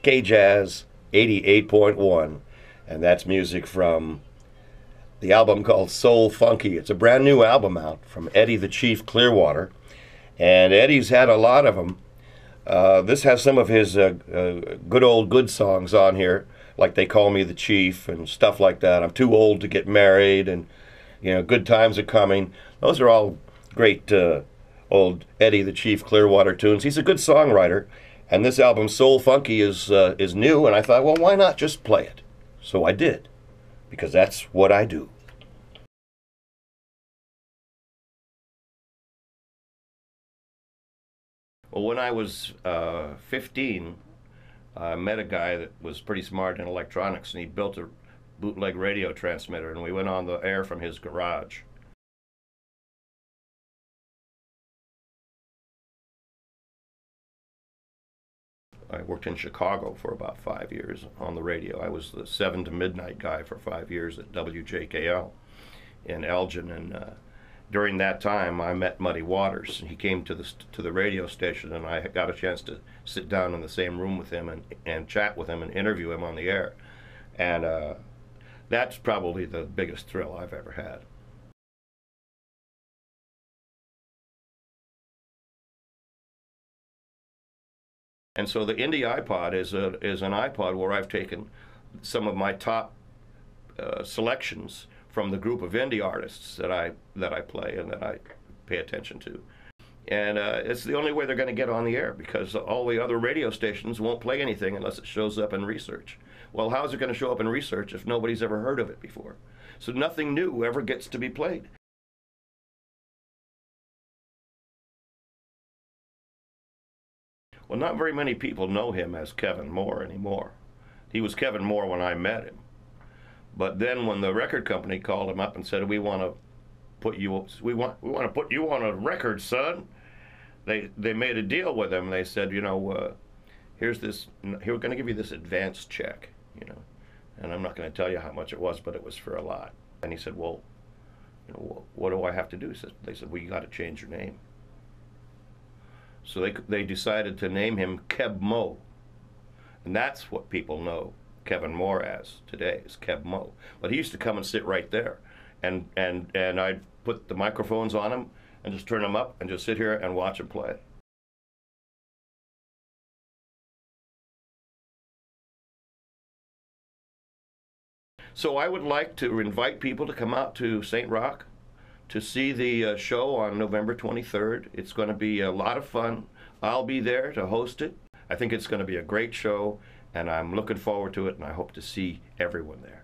KJAZZ 88.1, and that's music from the album called Soul Funky. It's a brand new album out from Eddie the Chief Clearwater, and Eddie's had a lot of them. This has some of his good songs on here, like They Call Me the Chief and stuff like that. I'm Too Old to Get Married, and Good Times Are Coming. Those are all great old Eddie the Chief Clearwater tunes. He's a good songwriter, and this album Soul Funky is new, and I thought, well, why not just play it? So I did, because that's what I do. Well, when I was 15, I met a guy that was pretty smart in electronics, and he built a bootleg radio transmitter, and we went on the air from his garage. I worked in Chicago for about 5 years on the radio. I was the 7 to midnight guy for 5 years at WJKL in Elgin, and during that time I met Muddy Waters, and he came to the radio station, and I got a chance to sit down in the same room with him and chat with him and interview him on the air, and that's probably the biggest thrill I've ever had. And so the Indie iPod is an iPod where I've taken some of my top selections from the group of indie artists that I play and that I pay attention to. And it's the only way they're going to get on the air, because all the other radio stations won't play anything unless it shows up in research. Well, how's it going to show up in research if nobody's ever heard of it before? So nothing new ever gets to be played. Well, not very many people know him as Kevin Moore anymore. He was Kevin Moore when I met him. But then when the record company called him up and said, we want to put you on a record, son, they made a deal with him. They said, here's this, we're going to give you this advance check, and I'm not going to tell you how much it was, but it was for a lot. And he said, well, what do I have to do? They said, well, you got to change your name. So they decided to name him Keb Mo, and that's what people know Kevin Moore as today, is Keb Mo. But he used to come and sit right there, and I'd put the microphones on him and just turn them up and just sit here and watch him play. So I would like to invite people to come out to Saint Rocke to see the show on November 23rd. It's going to be a lot of fun. I'll be there to host it. I think it's going to be a great show, and I'm looking forward to it, and I hope to see everyone there.